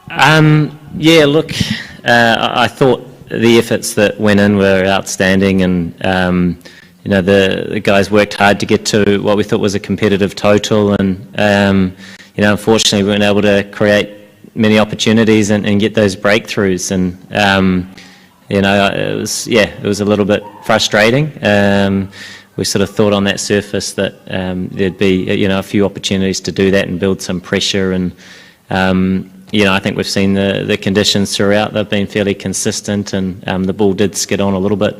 Yeah, look, I thought the efforts that went in were outstanding, and the guys worked hard to get to what we thought was a competitive total, and unfortunately we weren't able to create many opportunities and get those breakthroughs, and it was a little bit frustrating. We sort of thought on that surface that there'd be a few opportunities to do that and build some pressure, and I think we've seen the conditions throughout. They've been fairly consistent, and the ball did skid on a little bit,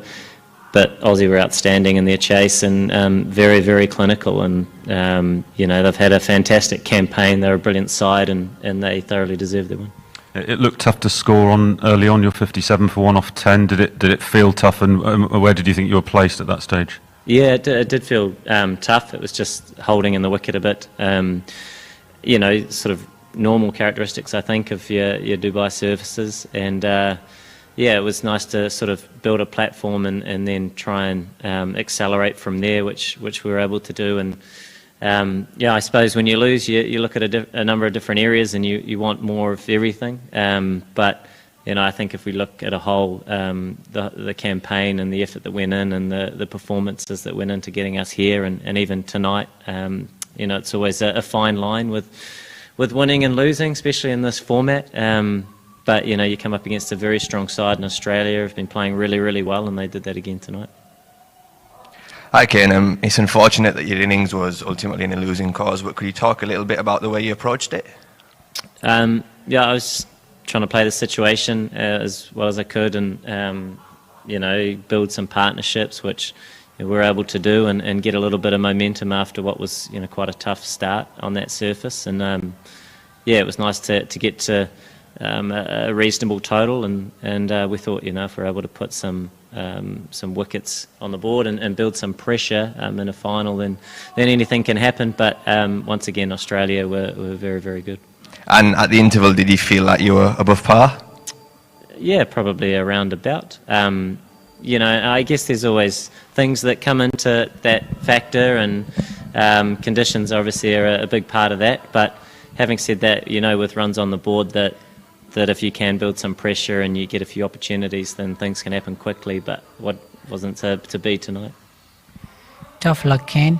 but Aussie were outstanding in their chase and very, very clinical, and they've had a fantastic campaign. They're a brilliant side, and they thoroughly deserve their win. It looked tough to score on early on. You're 57 for 1 off 10. Did it feel tough, and where did you think you were placed at that stage? Yeah, it did feel tough. It was just holding in the wicket a bit. Sort of normal characteristics, I think, of your Dubai surfaces, and it was nice to sort of build a platform and then try and accelerate from there, which we were able to do. And I suppose when you lose, you look at a number of different areas and you want more of everything. But I think if we look at a whole, the campaign and the effort that went in and the performances that went into getting us here, and even tonight, it's always a fine line with winning and losing, especially in this format. But you come up against a very strong side in Australia, who've been playing really, really well, and they did that again tonight. Hi Kane, it's unfortunate that your innings was ultimately in a losing cause, but could you talk a little bit about the way you approached it? I was trying to play the situation as well as I could, and build some partnerships, which we were able to do, and get a little bit of momentum after what was quite a tough start on that surface. And it was nice to get to a reasonable total, and we thought if we're able to put some wickets on the board and build some pressure in a final, then anything can happen. But once again, Australia were very, very good. And at the interval, did you feel like you were above par? Yeah, probably around about. I guess there's always things that come into that factor, and conditions obviously are a big part of that. But having said that, with runs on the board, that if you can build some pressure and you get a few opportunities, then things can happen quickly. But what wasn't to be tonight. Tough luck, Kane.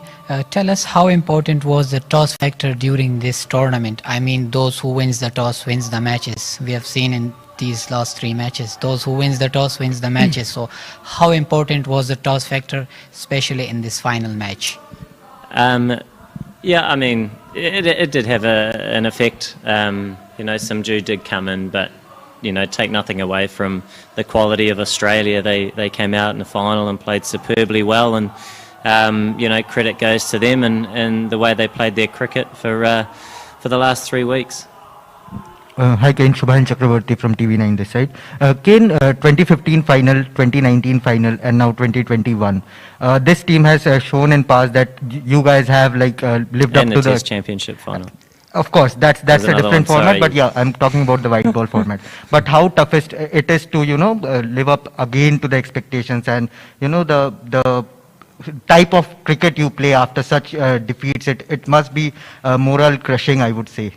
Tell us, how important was the toss factor during this tournament? I mean, those who wins the toss wins the matches. We have seen in these last 3 matches, those who wins the toss wins the matches. So how important was the toss factor, especially in this final match? I mean, it did have an effect. Some dew did come in, but take nothing away from the quality of Australia. They came out in the final and played superbly well, and credit goes to them and the way they played their cricket for the last 3 weeks. Hi Kane, Shubhan Chakraborty from TV9 this side. Kane, 2015 final, 2019 final, and now 2021. This team has shown in past that you guys have lived up to the Test Championship final. Of course, that's a different format, but yeah, I'm talking about the white ball format. But how toughest it is to live up again to the expectations, and the type of cricket you play after such defeats. It must be moral crushing, I would say.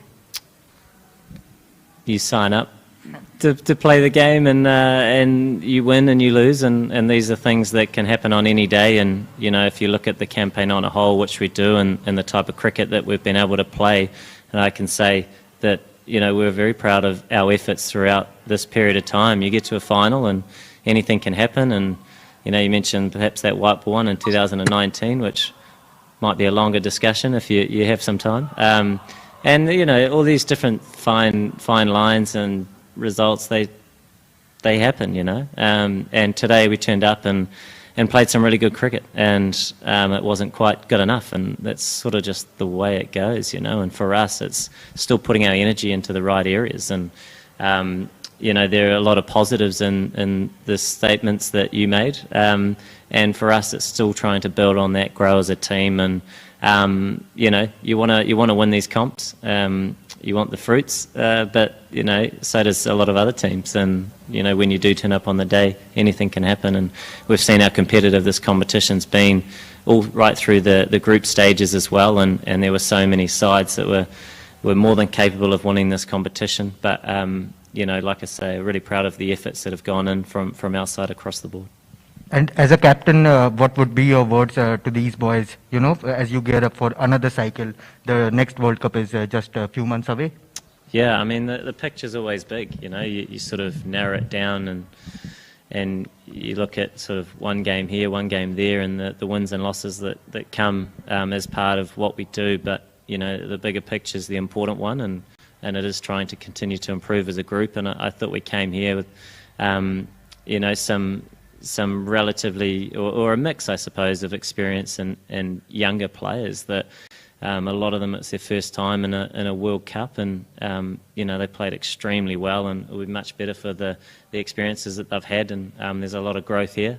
You sign up to play the game, and you win and you lose, and these are things that can happen on any day. And if you look at the campaign on a whole, which we do, and the type of cricket that we've been able to play, and I can say that we're very proud of our efforts throughout this period of time. You get to a final and anything can happen, and you mentioned perhaps that white ball one in 2019, which might be a longer discussion if you have some time. And all these different fine lines and results, they happen, and today we turned up and played some really good cricket, and it wasn't quite good enough, and that's sort of just the way it goes, and for us it's still putting our energy into the right areas. And there are a lot of positives in the statements that you made, and for us it's still trying to build on that, grow as a team, and you want to win these comps. You want the fruits, but so does a lot of other teams. And when you do turn up on the day, anything can happen. And we've seen how competitive this competition's been all right through the group stages as well. And there were so many sides that were we're more than capable of winning this competition. But like I say, really proud of the efforts that have gone in from our side across the board. And as a captain, what would be your words to these boys, as you gear up for another cycle? The next World Cup is just a few months away. Yeah, I mean, the picture's always big, you sort of narrow it down and you look at sort of one game here, one game there, and the wins and losses that come as part of what we do. But, the bigger picture's the important one, and it is trying to continue to improve as a group. And I thought we came here with, some relatively, or a mix, I suppose, of experience and younger players that a lot of them, it's their first time in a World Cup, and they played extremely well, and it would be much better for the experiences that they've had, and there's a lot of growth here.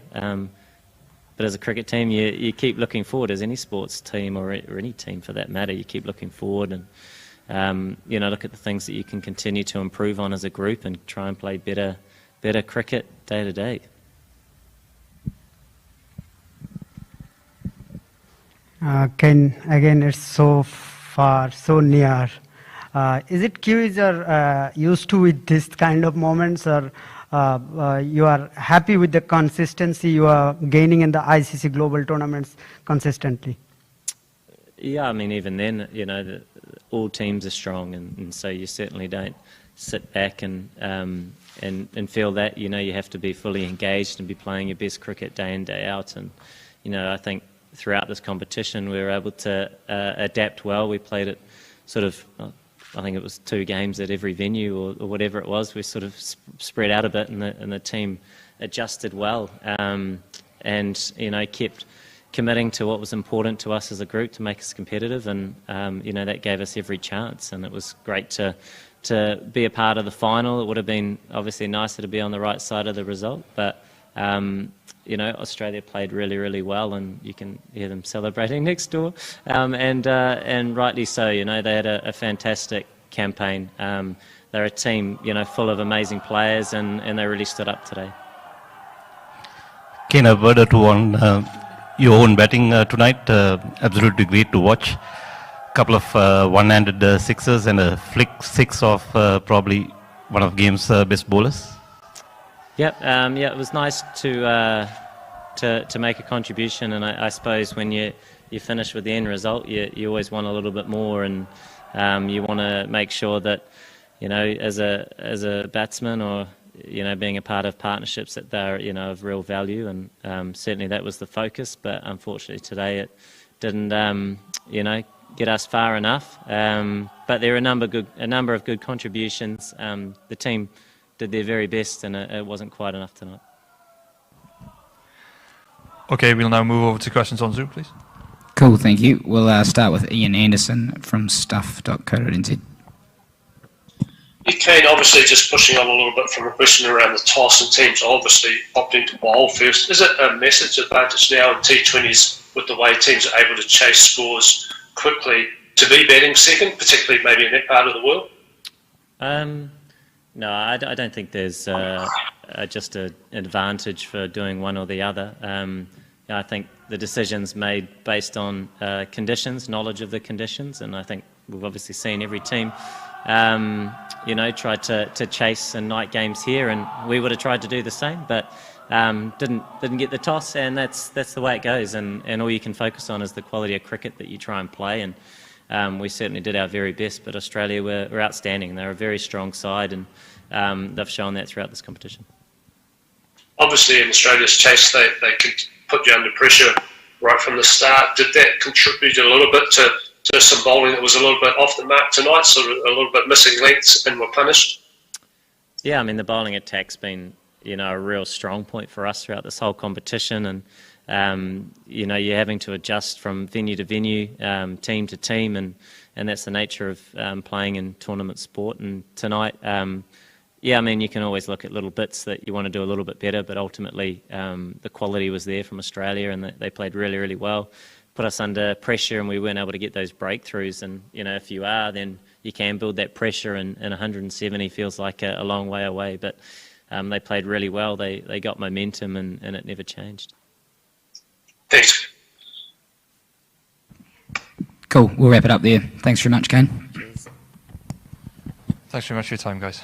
But as a cricket team, you keep looking forward, as any sports team or any team for that matter, you keep looking forward and look at the things that you can continue to improve on as a group and try and play better cricket day to day. Kane, again, it's so far, so near. Is it Kiwis are used to with this kind of moments, or you are happy with the consistency you are gaining in the ICC global tournaments consistently? Yeah, I mean, even then, all teams are strong, and so you certainly don't sit back and feel that, you have to be fully engaged and be playing your best cricket day in, day out. And, I think throughout this competition we were able to adapt well. We played it sort of, I think it was 2 games at every venue or whatever it was. We sort of spread out a bit, and the team adjusted well, and kept committing to what was important to us as a group to make us competitive, and that gave us every chance. And it was great to be a part of the final. It would have been obviously nicer to be on the right side of the result, but Australia played really, really well, and you can hear them celebrating next door, and rightly so. They had a fantastic campaign. They're a team, full of amazing players, and they really stood up today. Kane, a word or two on your own batting tonight. Absolutely great to watch. Couple of one-handed sixes and a flick six of probably one of game's best bowlers. Yep, it was nice to make a contribution, and I suppose when you finish with the end result, you always want a little bit more, and you want to make sure that as a batsman or being a part of partnerships that they're of real value, and certainly that was the focus. But unfortunately today it didn't get us far enough. But there are a number of good contributions. The team did their very best, and it wasn't quite enough tonight. Okay, we'll now move over to questions on Zoom, please. Cool, thank you. We'll start with Ian Anderson from stuff.co.nz. Kane, obviously just pushing on a little bit from a question around the toss, and teams obviously opting to bowl first. Is it a message advantage now in T20s with the way teams are able to chase scores quickly to be batting second, particularly maybe in that part of the world? No, I don't think there's just an advantage for doing one or the other. I think the decision's made based on conditions, knowledge of the conditions, and I think we've obviously seen every team, try to chase and night games here, and we would have tried to do the same, but didn't get the toss, and that's the way it goes, and all you can focus on is the quality of cricket that you try and play, and we certainly did our very best, but Australia were outstanding. They're a very strong side, and they've shown that throughout this competition. Obviously in Australia's chase they could put you under pressure right from the start. Did that contribute a little bit to some bowling that was a little bit off the mark tonight, sort of a little bit missing lengths and were punished? Yeah, I mean, the bowling attack's been, a real strong point for us throughout this whole competition, and you're having to adjust from venue to venue, team to team, and that's the nature of playing in tournament sport. And tonight, I mean, you can always look at little bits that you want to do a little bit better, but ultimately the quality was there from Australia, and they played really, really well. Put us under pressure, and we weren't able to get those breakthroughs. And if you are, then you can build that pressure, and 170 feels like a long way away. But they played really well. They got momentum, and it never changed. Thanks. Cool. We'll wrap it up there. Thanks very much, Kane. Cheers. Thanks very much for your time, guys.